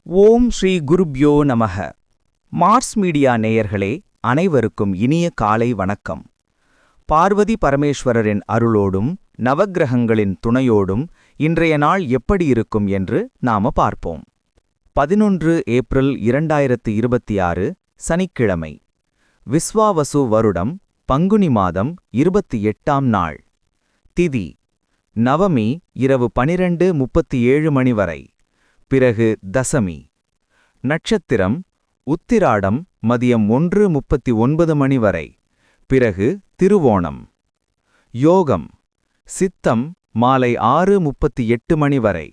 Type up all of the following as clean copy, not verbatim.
ஓம் ஸ்ரீ குருப்யோ நமக. Mars media நேயர்களே, அனைவருக்கும் இனிய காலை வணக்கம். பார்வதி பரமேஸ்வரரின் அருளோடும் நவக்கிரகங்களின் துணையோடும் இன்றைய நாள் எப்படி இருக்கும் என்று நாம பார்ப்போம். 11 ஏப்ரல் 2026 சனிக்கிழமை. விஸ்வாவசு வருடம் பங்குனி மாதம் 28ஆம் நாள். திதி நவமி இரவு 12:37 மணி வரை. பிறகு தசமி. நட்சத்திரம் உத்திராடம் மதியம் 1:39 மணி வரை. பிறகு திருவோணம். யோகம் சித்தம் மாலை 6:38 மணி வரை.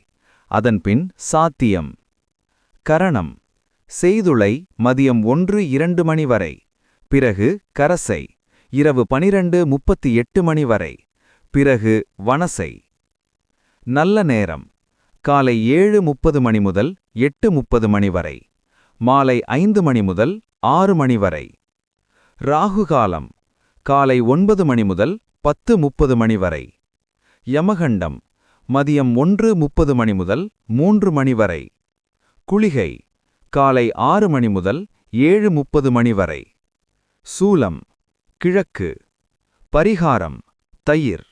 அதன்பின் சாத்தியம். கரணம் செய்துளை மதியம் 1:02 மணி வரை. பிறகு கரசை இரவு 12:38 மணி வரை. பிறகு வனசை. நல்ல நேரம் காலை 7:30 மணி முதல் 8:30 மணி வரை. மாலை 5 மணி முதல் 6 மணி வரை. ராகுகாலம் காலை 9 மணி முதல் 10:30 மணி வரை. யமகண்டம் மதியம் 1:30 மணி முதல் 3 மணி வரை. குளிகை காலை 6 மணி முதல் 7:30 மணி வரை. சூலம் கிழக்கு. பரிகாரம் தயிர்.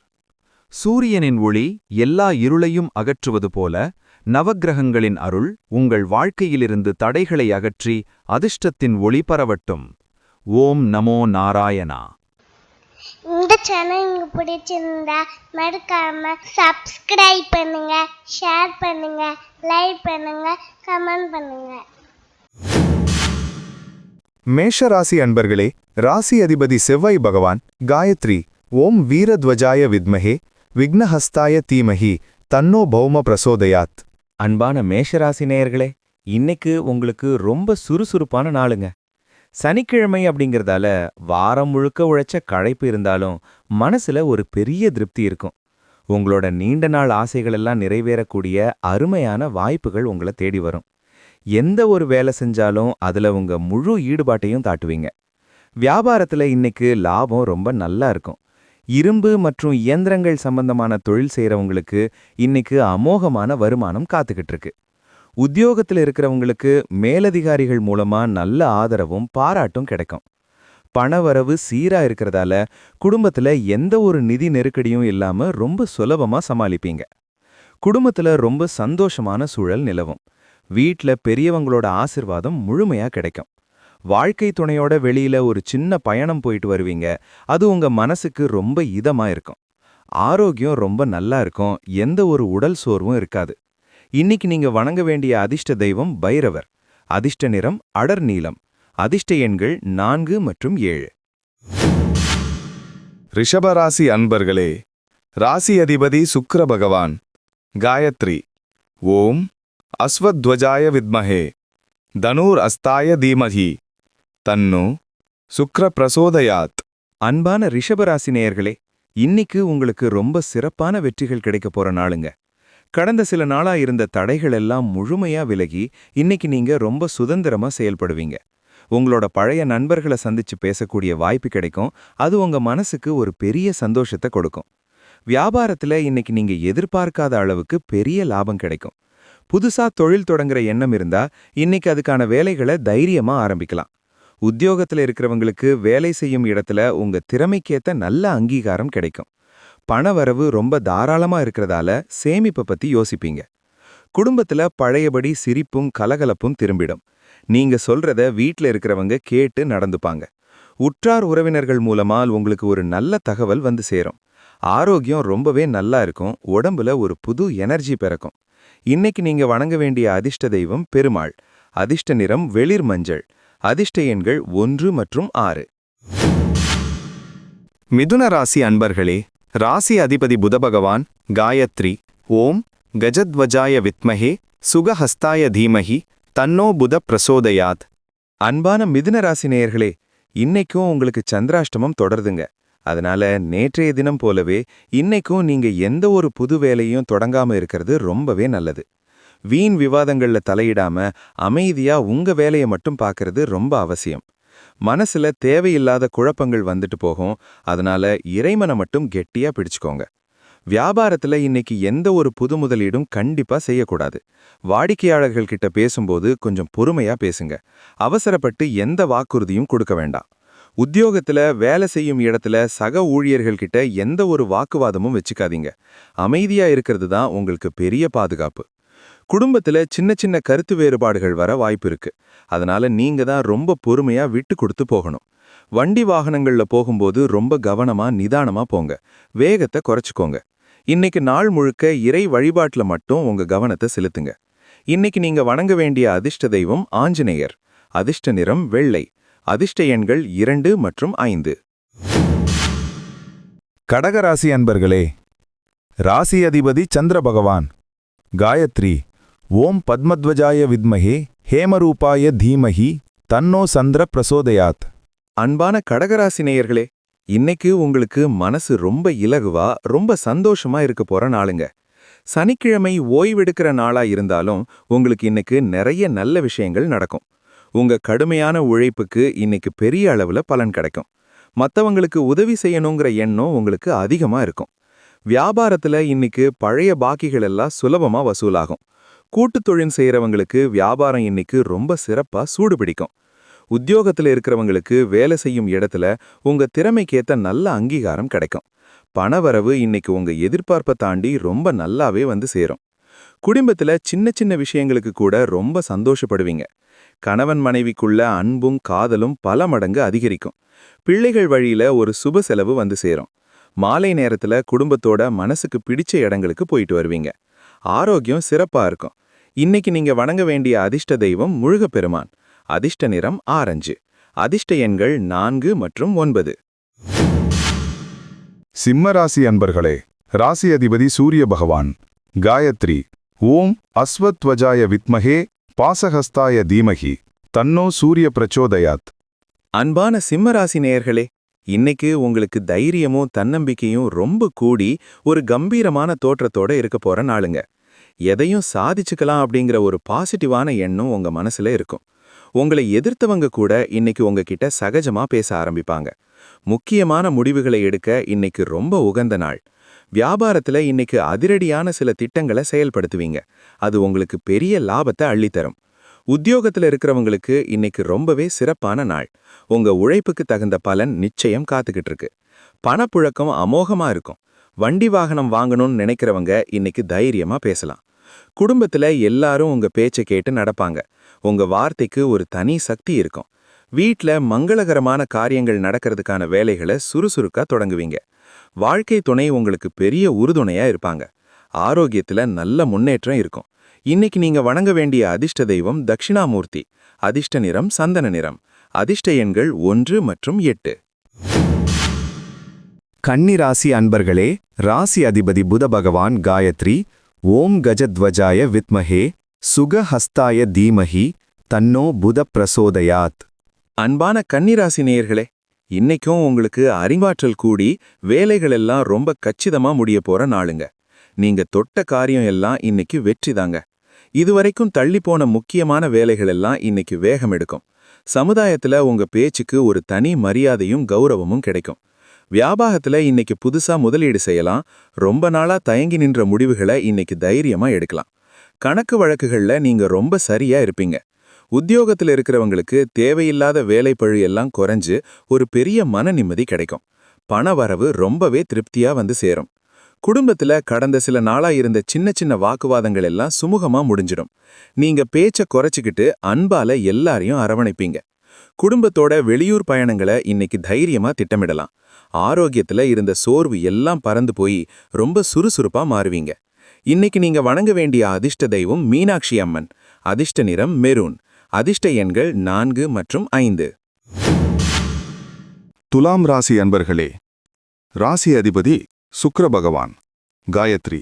சூரியனின் ஒளி எல்லா இருளையும் அகற்றுவது போல நவக்கிரகங்களின் அருள் உங்கள் வாழ்க்கையிலிருந்து தடைகளை அகற்றி அதிர்ஷ்டத்தின் ஒளி பரவட்டும். ஓம் நமோ நாராயணா. இந்த சேனல் உங்களுக்கு பிடிச்சிருந்தா மறக்காம சப்ஸ்கிரைப் பண்ணுங்க, ஷேர் பண்ணுங்க, லைக் பண்ணுங்க, கமெண்ட் பண்ணுங்க. மேஷராசி அன்பர்களே, ராசி அதிபதி செவ்வாய் பகவான் காயத்ரி ஓம் வீரத்வஜாய வித்மஹே விக்னஹஸ்தாய தீமஹி தன்னோ பௌம பிரசோதயாத். அன்பான மேஷராசி நேயர்களே, இன்னைக்கு உங்களுக்கு ரொம்ப சுறுசுறுப்பான நாளுங்க. சனிக்கிழமை அப்படிங்கிறதால வாரம் முழுக்க உழைச்ச களைப்பு இருந்தாலும் மனசுல ஒரு பெரிய திருப்தி இருக்கும். உங்களோட நீண்ட நாள் ஆசைகளெல்லாம் நிறைவேறக்கூடிய அருமையான வாய்ப்புகள் உங்களை தேடி வரும். எந்த ஒரு வேலை செஞ்சாலும் அதுல உங்க முழு ஈடுபாட்டையும் காட்டுவீங்க. வியாபாரத்துல இன்னைக்கு லாபம் ரொம்ப நல்லா இருக்கும். இரும்பு மற்றும் இயந்திரங்கள் சம்பந்தமான தொழில் செய்யறவங்களுக்கு இன்னைக்கு அமோகமான வருமானம் காத்துக்கிட்டு இருக்கு. உத்தியோகத்தில் இருக்கிறவங்களுக்கு மேலதிகாரிகள் மூலமா நல்ல ஆதரவும் பாராட்டும் கிடைக்கும். பணவரவு சீரா இருக்கிறதால குடும்பத்துல எந்த ஒரு நிதி நெருக்கடியும் இல்லாம ரொம்ப சுலபமா சமாளிப்பீங்க. குடும்பத்துல ரொம்ப சந்தோஷமான சூழல் நிலவும். வீட்ல பெரியவங்களோட ஆசிர்வாதம் முழுமையா கிடைக்கும். வாழ்க்கை துணையோட வெளியில ஒரு சின்ன பயணம் போயிட்டு வருவீங்க. அது உங்க மனசுக்கு ரொம்ப இதமா இருக்கும். ஆரோக்கியம் ரொம்ப நல்லா இருக்கும். எந்த ஒரு உடல் சோர்வும் இருக்காது. இன்னைக்கு நீங்க வணங்க வேண்டிய அதிர்ஷ்ட தெய்வம் பைரவர். அதிர்ஷ்ட நிறம் அடர் நீலம். அதிர்ஷ்ட எண்கள் 4 மற்றும் 7. ரிஷபராசி அன்பர்களே, ராசி அதிபதி சுக்கிர பகவான் காயத்ரி ஓம் அஸ்வத்வஜாய வித்மஹே தனூர் அஸ்தாய தீமஹி தன்னோ சுக்ர பிரசோதயாத். அன்பான ரிஷபராசி நேயர்களே, இன்னைக்கு உங்களுக்கு ரொம்ப சிறப்பான வெற்றிகள் கிடைக்க போற நாளுங்க. கடந்த சில நாளா இருந்த தடைகள் எல்லாம் முழுமையா விலகி இன்னைக்கு நீங்க ரொம்ப சுதந்திரமா செயல்படுவீங்க. உங்களோட பழைய நண்பர்களை சந்திச்சு பேசக்கூடிய வாய்ப்பு கிடைக்கும். அது உங்க மனசுக்கு ஒரு பெரிய சந்தோஷத்தை கொடுக்கும். வியாபாரத்துல இன்னைக்கு நீங்க எதிர்பார்க்காத அளவுக்கு பெரிய லாபம் கிடைக்கும். புதுசா தொழில் தொடங்குற எண்ணம் இருந்தா இன்னைக்கு அதுக்கான வேலைகளை தைரியமா ஆரம்பிக்கலாம். உத்தியோகத்துல இருக்கிறவங்களுக்கு வேலை செய்யும் இடத்துல உங்க திறமைக்கேத்த நல்ல அங்கீகாரம் கிடைக்கும். பணவரவு ரொம்ப தாராளமா இருக்கிறதால சேமிப்பை பத்தி யோசிப்பீங்க. குடும்பத்துல பழையபடி சிரிப்பும் கலகலப்பும் திரும்பிடும். நீங்க சொல்றத வீட்ல இருக்கிறவங்க கேட்டு நடந்துப்பாங்க. உற்றார் உறவினர்கள் மூலமா உங்களுக்கு ஒரு நல்ல தகவல் வந்து சேரும். ஆரோக்கியம் ரொம்பவே நல்லா இருக்கும். உடம்புல ஒரு புது எனர்ஜி பிறக்கும். இன்னைக்கு நீங்க வணங்க வேண்டிய அதிர்ஷ்ட தெய்வம் பெருமாள். அதிர்ஷ்ட நிறம் வெளிர் மஞ்சள். அதிர்ஷ்ட எண்கள் 1 மற்றும் 6. மிதுன ராசி அன்பர்களே, ராசி அதிபதி புத பகவான் காயத்ரி ஓம் கஜத்வஜாய வித்மஹே சுகஹஸ்தாய தீமஹி தன்னோ புத பிரசோதயாத். அன்பான மிதுன ராசி நேயர்களே, இன்னைக்கும் உங்களுக்கு சந்திராஷ்டமம் தொடருதுங்க. அதனால நேற்றைய தினம் போலவே இன்னைக்கும் நீங்க எந்த ஒரு புது வேலையும் தொடங்காம இருக்கிறது ரொம்பவே நல்லது. வீண் விவாதங்கள்ல தலையிடாம அமைதியா உங்க வேலையை மட்டும் பார்க்கறது ரொம்ப அவசியம். மனசுல தேவையில்லாத குழப்பங்கள் வந்துட்டு போகும். அதனால இறைமனை மட்டும் கெட்டியா பிடிச்சுக்கோங்க. வியாபாரத்துல இன்னைக்கு எந்த ஒரு புது முதலீடும் கண்டிப்பா செய்யக்கூடாது. வாடிக்கையாளர்கள் கிட்ட பேசும்போது கொஞ்சம் பொறுமையா பேசுங்க. அவசரப்பட்டு எந்த வாக்குறுதியும் கொடுக்க வேண்டாம். உத்தியோகத்துல வேலை செய்யும் இடத்துல சக ஊழியர்கள் கிட்ட எந்த ஒரு வாக்குவாதமும் வச்சுக்காதீங்க. அமைதியா இருக்கிறது தான் உங்களுக்கு பெரிய பாதுகாப்பு. குடும்பத்துல சின்ன சின்ன கருத்து வேறுபாடுகள் வர வாய்ப்பு இருக்கு. அதனால நீங்க தான் ரொம்ப பொறுமையா விட்டு கொடுத்து போகணும். வண்டி வாகனங்கள்ல போகும்போது ரொம்ப கவனமா நிதானமா போங்க. வேகத்தை குறைச்சுக்கோங்க. இன்னைக்கு நாள் முழுக்க இறை வழிபாட்டுல மட்டும் உங்க கவனத்தை செலுத்துங்க. இன்னைக்கு நீங்க வணங்க வேண்டிய அதிர்ஷ்ட தெய்வம் ஆஞ்சநேயர். அதிர்ஷ்ட நிறம் வெள்ளை. அதிர்ஷ்ட எண்கள் 2 மற்றும் 5. கடகராசி அன்பர்களே, ராசி அதிபதி சந்திர பகவான். காயத்ரி. ஓம் பத்மத்வஜாய வித்மஹே ஹேமரூபாய தீமஹி தன்னோ சந்திர பிரசோதயாத். அன்பான கடகராசி நேயர்களே, இன்னைக்கு உங்களுக்கு மனசு ரொம்ப இலகுவா ரொம்ப சந்தோஷமா இருக்க போற நாளுங்க. சனிக்கிழமை ஓய்வெடுக்கிற நாளா இருந்தாலும் உங்களுக்கு இன்னைக்கு நிறைய நல்ல விஷயங்கள் நடக்கும். உங்க கடுமையான உழைப்புக்கு இன்னைக்கு பெரிய அளவுல பலன் கிடைக்கும். மத்தவங்களுக்கு உதவி செய்யணுங்கிற எண்ணம் உங்களுக்கு அதிகமா இருக்கும். வியாபாரத்துல இன்னைக்கு பழைய பாக்கிகள் எல்லாம் சுலபமா வசூலாகும். கூட்டுத் தொழில் செய்யறவங்களுக்கு வியாபாரம் இன்னைக்கு ரொம்ப சிறப்பா சூடு பிடிக்கும். உத்தியோகத்துல இருக்கிறவங்களுக்கு வேலை செய்யும் இடத்துல உங்க திறமைக்கேத்த நல்ல அங்கீகாரம் கிடைக்கும். பணவரவு இன்னைக்கு உங்க எதிர்பார்ப்பை தாண்டி ரொம்ப நல்லாவே வந்து சேரும். குடும்பத்துல சின்ன சின்ன விஷயங்களுக்கு கூட ரொம்ப சந்தோஷப்படுவீங்க. கணவன் மனைவிக்குள்ள அன்பும் காதலும் பல மடங்கு அதிகரிக்கும். பிள்ளைகள் வழியில ஒரு சுப செலவு வந்து சேரும். மாலை நேரத்துல குடும்பத்தோட மனசுக்கு பிடிச்ச இடங்களுக்கு போயிட்டு வருவீங்க. ஆரோக்கியம் சிறப்பா இருக்கும். இன்னைக்கு நீங்க வணங்க வேண்டிய அதிர்ஷ்ட தெய்வம் முருகப்பெருமான். அதிர்ஷ்ட நிறம் ஆரஞ்சு. அதிர்ஷ்ட எண்கள் 4 மற்றும் 9. சிம்மராசி அன்பர்களே, ராசி அதிபதி சூரிய பகவான். காயத்ரி. ஓம் அஸ்வத்வஜாய வித்மஹே பாசஹஸ்தாய தீமஹி தன்னோ சூரிய பிரச்சோதயாத். அன்பான சிம்மராசி நேயர்களே, இன்னைக்கு உங்களுக்கு தைரியமும் தன்னம்பிக்கையும் ரொம்ப கூடி ஒரு கம்பீரமான தோற்றத்தோட இருக்க போற நாளுங்க. எதையும் சாதிச்சுக்கலாம் அப்படிங்கிற ஒரு பாசிட்டிவான எண்ணம் உங்க மனசுல இருக்கும். உங்களை எதிர்த்தவங்க கூட இன்னைக்கு உங்ககிட்ட சகஜமா பேச ஆரம்பிப்பாங்க. முக்கியமான முடிவுகளை எடுக்க இன்னைக்கு ரொம்ப உகந்த நாள். வியாபாரத்துல இன்னைக்கு அதிரடியான சில திட்டங்களை செயல்படுத்துவீங்க. அது உங்களுக்கு பெரிய லாபத்தை அள்ளித்தரும். உத்தியோகத்துல இருக்கிறவங்களுக்கு இன்னைக்கு ரொம்பவே சிறப்பான நாள். உங்க உழைப்புக்கு தகுந்த பலன் நிச்சயம் காத்துக்கிட்டு இருக்கு. பணப்புழக்கம் அமோகமா இருக்கும். வண்டி வாகனம் வாங்கணும்னு நினைக்கிறவங்க இன்னைக்கு தைரியமா பேசலாம். குடும்பத்துல எல்லாரும் உங்க பேச்சை கேட்டு நடப்பாங்க. உங்க வார்த்தைக்கு ஒரு தனி சக்தி இருக்கும். வீட்ல மங்களகரமான காரியங்கள் நடக்கிறதுக்கான வேலைகளை சுறுசுறுக்கா தொடங்குவீங்க. வாழ்க்கை துணை உங்களுக்கு பெரிய உறுதுணையா இருப்பாங்க. ஆரோக்கியத்துல நல்ல முன்னேற்றம் இருக்கும். இன்னைக்கு நீங்க வணங்க வேண்டிய அதிர்ஷ்ட தெய்வம் தட்சிணாமூர்த்தி. அதிர்ஷ்ட நிறம் சந்தன நிறம். அதிர்ஷ்ட எண்கள் 1 மற்றும் 8. கன்னிராசி அன்பர்களே, ராசி அதிபதி புத பகவான். காயத்ரி. ஓம் கஜத்வஜாய வித்மஹே சுகஹஸ்தாய தீமஹி தன்னோ புத பிரசோதயாத். அன்பான கன்னிராசி நேயர்களே, இன்னைக்கும் உங்களுக்கு அறிவாற்றல் கூடி வேலைகள் எல்லாம் ரொம்ப கச்சிதமா முடிய போற நாளுங்க. நீங்க தொட்ட காரியம் எல்லாம் இன்னைக்கு வெற்றிதாங்க. இதுவரைக்கும் தள்ளிப்போன முக்கியமான வேலைகள் எல்லாம் இன்னைக்கு வேகம் எடுக்கும். சமுதாயத்துல உங்க பேச்சுக்கு ஒரு தனி மரியாதையும் கௌரவமும் கிடைக்கும். வியாபாரத்துல இன்னைக்கு புதுசா முதலீடு செய்யலாம். ரொம்ப நாளா தயங்கி நின்ற முடிவுகளை இன்னைக்கு தைரியமா எடுக்கலாம். கணக்கு வழக்குகள்ல நீங்க ரொம்ப சரியா இருப்பீங்க. உத்தியோகத்துல இருக்கிறவங்களுக்கு தேவையில்லாத வேலைப்பழு எல்லாம் குறைஞ்சு ஒரு பெரிய மன நிம்மதி கிடைக்கும். பண வரவு ரொம்பவே திருப்தியா வந்து சேரும். குடும்பத்துல கடந்த சில நாளா இருந்த சின்ன சின்ன வாக்குவாதங்கள் எல்லாம் சுமூகமா முடிஞ்சிடும். நீங்க பேச்ச குறைச்சிக்கிட்டு அன்பால எல்லாரையும் அரவணைப்பீங்க. குடும்பத்தோட வெளியூர் பயணங்களை இன்னைக்கு தைரியமா திட்டமிடலாம். ஆரோக்கியத்துல இருந்த சோர்வு எல்லாம் பறந்து போய் ரொம்ப சுறுசுறுப்பா மாறுவீங்க. இன்னைக்கு நீங்க வணங்க வேண்டிய அதிர்ஷ்ட தெய்வம் மீனாட்சி அம்மன். அதிர்ஷ்ட நிறம் மெரூன். அதிர்ஷ்ட எண்கள் 4 மற்றும் 5. துலாம் ராசி அன்பர்களே, ராசி அதிபதி சுக்கிர பகவான். காயத்ரி.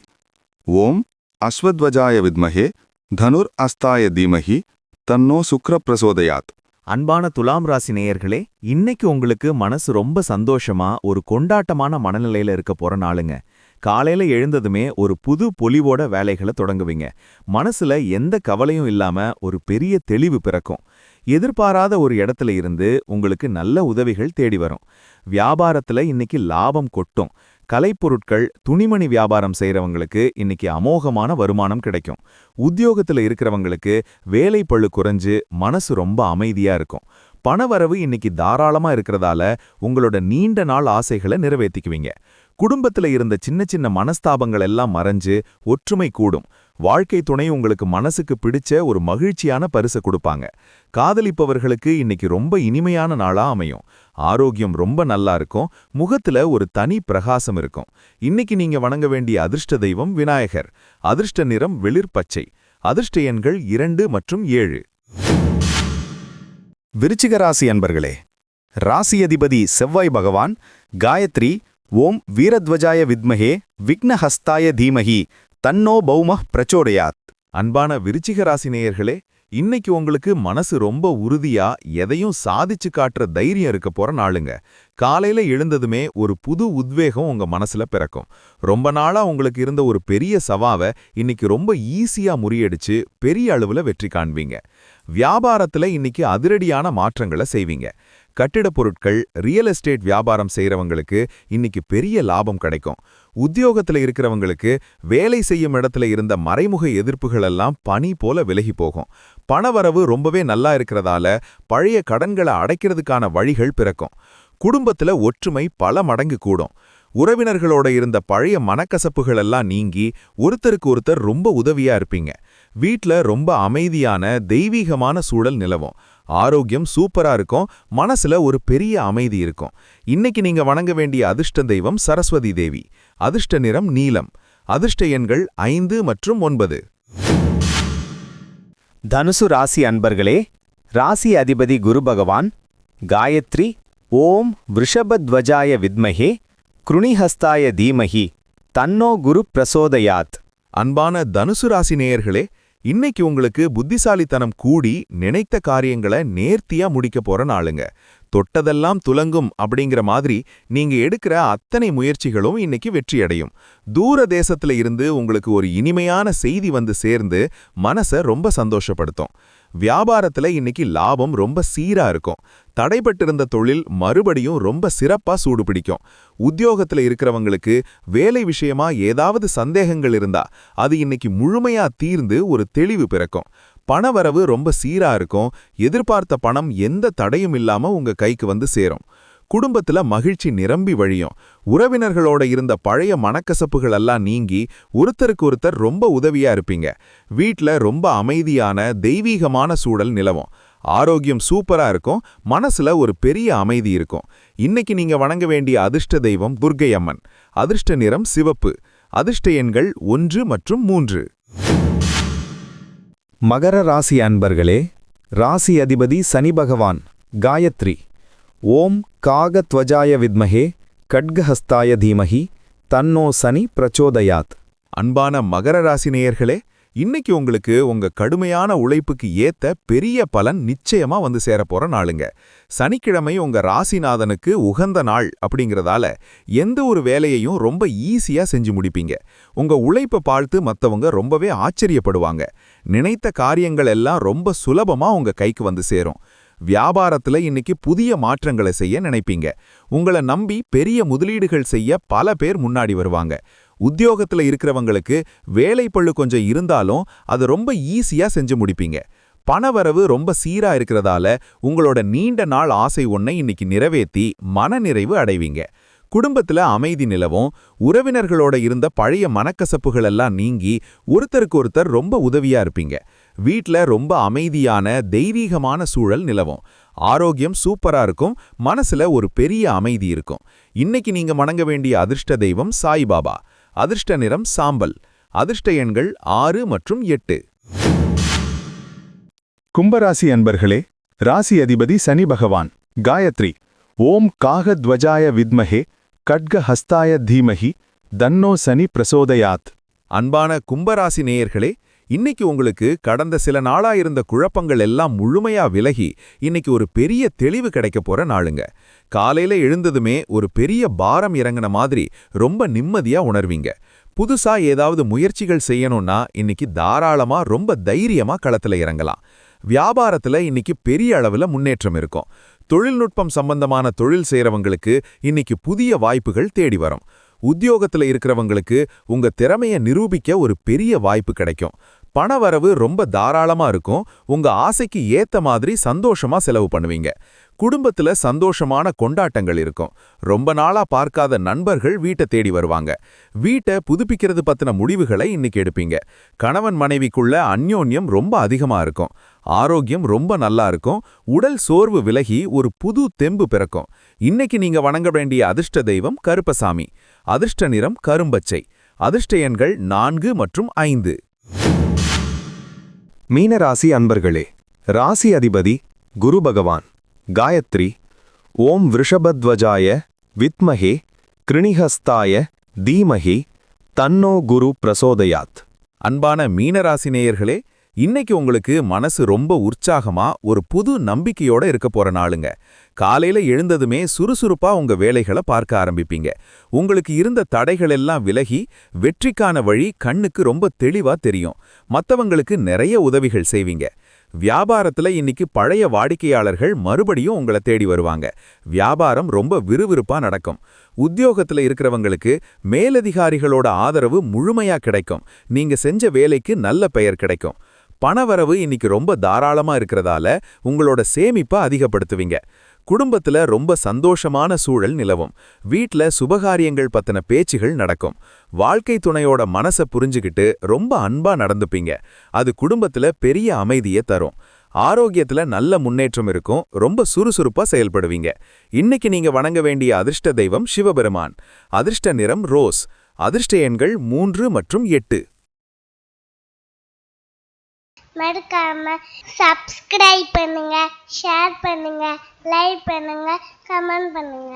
ஓம் அஸ்வத்வஜாய வித்மஹே தனுர் அஸ்தாய தீமஹி தன்னோ சுக்கிர பிரசோதயாத். அன்பான துலாம் ராசி நேயர்களே, இன்னைக்கு உங்களுக்கு மனசு ரொம்ப சந்தோஷமா ஒரு கொண்டாட்டமான மனநிலையில இருக்க போற நாளுங்க. காலையில எழுந்ததுமே ஒரு புது பொலிவோட வேலைகளை தொடங்குவீங்க. மனசுல எந்த கவலையும் இல்லாம ஒரு பெரிய தெளிவு பிறக்கும். எதிர்பாராத ஒரு இடத்துல இருந்து உங்களுக்கு நல்ல உதவிகள் தேடி வரும். வியாபாரத்துல இன்னைக்கு லாபம் கொட்டும். கலைப்பொருட்கள், துணிமணி வியாபாரம் செய்றவங்களுக்கு இன்னைக்கு அமோகமான வருமானம் கிடைக்கும். உத்தியோகத்துல இருக்கிறவங்களுக்கு வேலை பளு குறைஞ்சு மனசு ரொம்ப அமைதியா இருக்கும். பணவரவு இன்னைக்கு தாராளமா இருக்கிறதால உங்களோட நீண்ட நாள் ஆசைகளை நிறைவேற்றிக்குவீங்க. குடும்பத்துல இருந்த சின்ன சின்ன மனஸ்தாபங்கள் எல்லாம் மறைஞ்சு ஒற்றுமை கூடும். வாழ்க்கை துணை உங்களுக்கு மனசுக்கு பிடிச்ச ஒரு மகிழ்ச்சியான பரிசை கொடுப்பாங்க. காதலிப்பவர்களுக்கு இன்னைக்கு ரொம்ப இனிமையான நாளா அமையும். ஆரோக்கியம் ரொம்ப நல்லா இருக்கும். முகத்துல ஒரு தனி பிரகாசம் இருக்கும். இன்னைக்கு நீங்க வணங்க வேண்டிய அதிர்ஷ்ட தெய்வம் விநாயகர். அதிர்ஷ்ட நிறம் வெளிர் பச்சை. அதிர்ஷ்ட எண்கள் 2 மற்றும் 7. விருச்சிக ராசி அன்பர்களே, ராசி அதிபதி செவ்வாய் பகவான் காயத்ரி ஓம் வீரத்வஜாய வித்மஹே விக்னஹஸ்தாய தீமஹி தன்னோ பௌமः பிரச்சோடயாத். அன்பான விருச்சிக ராசி நேயர்களே, இன்னைக்கு உங்களுக்கு மனசு ரொம்ப உறுதியா எதையும் சாதிச்சு காட்டுற தைரியம் இருக்க போற நாளுங்க. காலையில எழுந்ததுமே ஒரு புது உத்வேகம் உங்க மனசுல பிறக்கும். ரொம்ப நாளா உங்களுக்கு இருந்த ஒரு பெரிய சவாவை இன்னைக்கு ரொம்ப ஈஸியா முறியடிச்சு பெரிய அளவுல வெற்றி காண்பீங்க. வியாபாரத்துல இன்னைக்கு அதிரடியான மாற்றங்களை செய்வீங்க. கட்டிடப் பொருட்கள், ரியல் எஸ்டேட் வியாபாரம் செய்றவங்களுக்கு இன்னைக்கு பெரிய லாபம் கிடைக்கும். உத்தியோகத்துல இருக்கிறவங்களுக்கு வேலை செய்யும் இடத்துல இருந்த மறைமுக எதிர்ப்புகள் எல்லாம் பனி போல விலகி போகும். பணவரவு ரொம்பவே நல்லா இருக்கிறதால பழைய கடன்களை அடைக்கிறதுக்கான வழிகள் பிறக்கும். குடும்பத்துல ஒற்றுமை பல மடங்கு கூடும். உறவினர்களோட இருந்த பழைய மனக்கசப்புகள் எல்லாம் நீங்கி ஒருத்தருக்கு ஒருத்தர் ரொம்ப உதவியா இருப்பீங்க. வீட்ல ரொம்ப அமைதியான தெய்வீகமான சூழல் நிலவும். ஆரோக்கியம் சூப்பரா இருக்கும். மனசுல ஒரு பெரிய அமைதி இருக்கும். இன்னைக்கு நீங்க வணங்க வேண்டிய அதிர்ஷ்ட தெய்வம் சரஸ்வதி தேவி. அதிர்ஷ்ட நிறம் நீலம். அதிர்ஷ்ட எண்கள் 5 மற்றும் 9. தனுசு ராசி அன்பர்களே, ராசி அதிபதி குரு பகவான் காயத்ரி ஓம் விருஷபத்வஜாய வித்மஹே கிருணிஹஸ்தாய தீமஹி தன்னோ குரு பிரசோதயாத். அன்பான தனுசு ராசி நேயர்களே, இன்னைக்கு உங்களுக்கு புத்திசாலித்தனம் கூடி நினைத்த காரியங்களை நேர்த்தியா முடிக்க போற நாளுங்க. தொட்டதெல்லாம் துலங்கும் அப்படிங்கிற மாதிரி நீங்க எடுக்கிற அத்தனை முயற்சிகளும் இன்னைக்கு வெற்றியடையும். தூர தேசத்துல இருந்து உங்களுக்கு ஒரு இனிமையான செய்தி வந்து சேர்ந்து மனசை ரொம்ப சந்தோஷப்படுத்தும். வியாபாரத்துல இன்னைக்கு லாபம் ரொம்ப சீரா இருக்கும். தடைபட்டிருந்த தொழில் மறுபடியும் ரொம்ப சிறப்பா சூடு பிடிக்கும். உத்தியோகத்துல இருக்கிறவங்களுக்கு வேலை விஷயமா ஏதாவது சந்தேகங்கள் இருந்தா அது இன்னைக்கு முழுமையா தீர்ந்து ஒரு தெளிவு பிறக்கும். பணவரவு ரொம்ப சீரா இருக்கும். எதிர்பார்த்த பணம் எந்த தடையும் இல்லாம உங்க கைக்கு வந்து சேரும். குடும்பத்துல மகிழ்ச்சி நிரம்பி வழியும். உறவினர்களோட இருந்த பழைய மனக்கசப்புகள் எல்லாம் நீங்கி ஒருத்தருக்கு ஒருத்தர் ரொம்ப உதவியா இருப்பீங்க. வீட்ல ரொம்ப அமைதியான தெய்வீகமான சூழல் நிலவும். ஆரோக்கியம் சூப்பரா இருக்கும். மனசுல ஒரு பெரிய அமைதி இருக்கும். இன்னைக்கு நீங்க வணங்க வேண்டிய அதிர்ஷ்ட தெய்வம் துர்க்கை அம்மன். அதிர்ஷ்ட நிறம் சிவப்பு. அதிர்ஷ்ட எண்கள் 1 மற்றும் 3. மகர ராசி அன்பர்களே, ராசி அதிபதி சனி பகவான் காயத்ரி ஓம் காகத்வஜாய வித்மஹே கட்கஹஸ்தாய தீமஹி தன்னோ சனி பிரச்சோதயாத். அன்பான மகர ராசி நேயர்களே, இன்னைக்கு உங்களுக்கு உங்க கடுமையான உழைப்புக்கு ஏத்த பெரிய பலன் நிச்சயமா வந்து சேரப்போற நாளுங்க. சனிக்கிழமை உங்க ராசிநாதனுக்கு உகந்த நாள் அப்படிங்கறதால எந்த ஒரு வேலையையும் ரொம்ப ஈஸியா செஞ்சு முடிப்பீங்க. உங்க உழைப்பை பார்த்து மத்தவங்க ரொம்பவே ஆச்சரியப்படுவாங்க. நினைத்த காரியங்கள் எல்லாம் ரொம்ப சுலபமா உங்க கைக்கு வந்து சேரும். வியாபாரத்துல இன்னைக்கு புதிய மாற்றங்களை செய்ய நினைப்பீங்க. உங்களை நம்பி பெரிய முதலீடுகள் செய்ய பல பேர் முன்னாடி வருவாங்க. உத்தியோகத்துல இருக்கிறவங்களுக்கு வேலைப்பளு கொஞ்சம் இருந்தாலும் அது ரொம்ப ஈஸியா செஞ்சு முடிப்பீங்க. பணவரவு ரொம்ப சீரா இருக்கிறதால உங்களோட நீண்ட நாள் ஆசை ஒன்றை இன்னைக்கு நிறைவேற்றி மனநிறைவு அடைவீங்க. குடும்பத்துல அமைதி நிலவும். உறவினர்களோட இருந்த பழைய மனக்கசப்புகள் எல்லாம் நீங்கி ஒருத்தருக்கு ஒருத்தர் ரொம்ப உதவியா இருப்பீங்க. வீட்ல ரொம்ப அமைதியான தெய்வீகமான சூழல் நிலவும். ஆரோக்கியம் சூப்பரா இருக்கும். மனசுல ஒரு பெரிய அமைதி இருக்கும். இன்னைக்கு நீங்க வணங்க வேண்டிய அதிர்ஷ்ட தெய்வம் சாய்பாபா. அதிர்ஷ்ட நிறம் சாம்பல். அதிர்ஷ்ட எண்கள் 6 மற்றும் 8. கும்பராசி அன்பர்களே, ராசி அதிபதி சனி பகவான் காயத்ரி ஓம் காகத்வஜாய வித்மஹே கட்கஹஸ்தாய தீமஹி தன்னோ சனி பிரசோதயாத். அன்பான கும்பராசி நேயர்களே, இன்னைக்கு உங்களுக்கு கடந்த சில நாளா இருந்த குழப்பங்கள் எல்லாம் முழுமையா விலகி இன்னைக்கு ஒரு பெரிய தெளிவு கிடைக்க போற நாளுங்க. காலையில எழுந்ததுமே ஒரு பெரிய பாரம் இறங்கின மாதிரி ரொம்ப நிம்மதியா உணர்வீங்க. புதுசா ஏதாவது முயற்சிகள் செய்யணும்னா இன்னைக்கு தாராளமா ரொம்ப தைரியமா களத்துல இறங்கலாம். வியாபாரத்துல இன்னைக்கு பெரிய அளவுல முன்னேற்றம் இருக்கும். தொழில்நுட்பம் சம்பந்தமான தொழில் செய்றவங்களுக்கு இன்னைக்கு புதிய வாய்ப்புகள் தேடி வரும். உத்தியோகத்துல இருக்கிறவங்களுக்கு உங்க திறமைய நிரூபிக்க ஒரு பெரிய வாய்ப்பு கிடைக்கும். பணவரவு ரொம்ப தாராளமா இருக்கும். உங்க ஆசைக்கு ஏத்த மாதிரி சந்தோஷமா செலவு பண்ணுவீங்க. குடும்பத்துல சந்தோஷமான கொண்டாட்டங்கள் இருக்கும். ரொம்ப நாளா பார்க்காத நண்பர்கள் வீட்டை தேடி வருவாங்க. வீட்டை புதுப்பிக்கிறது பத்தின முடிவுகளை இன்னைக்கு எடுப்பீங்க. கணவன் மனைவிக்குள்ள அந்யோன்யம் ரொம்ப அதிகமா இருக்கும். ஆரோக்கியம் ரொம்ப நல்லா இருக்கும். உடல் சோர்வு விலகி ஒரு புது தெம்பு பிறக்கும். இன்னைக்கு நீங்க வணங்க வேண்டிய அதிர்ஷ்ட தெய்வம் கருப்பசாமி. அதிர்ஷ்ட நிறம் கரும்பச்சை. அதிர்ஷ்ட எண்கள் 4 மற்றும் 5. மீனராசி அன்பர்களே, ராசி அதிபதி குரு பகவான். காயத்ரி. ஓம் விருஷபத்வஜாய வித்மஹே கிருணிஹஸ்தாய தீமஹி தன்னோ குரு பிரசோதயாத். அன்பான மீனராசி நேயர்களே, இன்னைக்கு உங்களுக்கு மனசு ரொம்ப உற்சாகமா ஒரு புது நம்பிக்கையோட இருக்க போற நாளுங்க. காலையில எழுந்ததுமே சுறுசுறுப்பா உங்க வேலைகளை பார்க்க ஆரம்பிப்பீங்க. உங்களுக்கு இருந்த தடைகள் எல்லாம் விலகி வெற்றிக்கான வழி கண்ணுக்கு ரொம்ப தெளிவா தெரியும். மத்தவங்களுக்கு நிறைய உதவிகள் செய்வீங்க. வியாபாரத்துல இன்னைக்கு பழைய வாடிக்கையாளர்கள் மறுபடியும் உங்களை தேடி வருவாங்க. வியாபாரம் ரொம்ப விறுவிறுப்பா நடக்கும். உத்தியோகத்துல இருக்கிறவங்களுக்கு மேலதிகாரிகளோட ஆதரவு முழுமையா கிடைக்கும். நீங்க செஞ்ச வேலைக்கு நல்ல பெயர் கிடைக்கும். பணவரவு இன்னைக்கு ரொம்ப தாராளமா இருக்கிறதால உங்களோட சேமிப்பை அதிகப்படுத்துவீங்க. குடும்பத்துல ரொம்ப சந்தோஷமான சூழல் நிலவும். வீட்ல சுபகாரியங்கள் பத்தின பேச்சுகள் நடக்கும். வாழ்க்கை துணையோட மனசை புரிஞ்சுக்கிட்டு ரொம்ப அன்பா நடந்துப்பீங்க. அது குடும்பத்துல பெரிய அமைதியை தரும். ஆரோக்கியத்துல நல்ல முன்னேற்றம் இருக்கும். ரொம்ப சுறுசுறுப்பா செயல்படுவீங்க. இன்னைக்கு நீங்க வணங்க வேண்டிய அதிர்ஷ்ட தெய்வம் சிவபெருமான். அதிர்ஷ்ட நிறம் ரோஸ். அதிர்ஷ்ட எண்கள் 3 மற்றும் 8. மறக்காம சப்ஸ்கிரைப் பண்ணுங்க, ஷேர் பண்ணுங்க, லைக் பண்ணுங்க, கமெண்ட் பண்ணுங்க.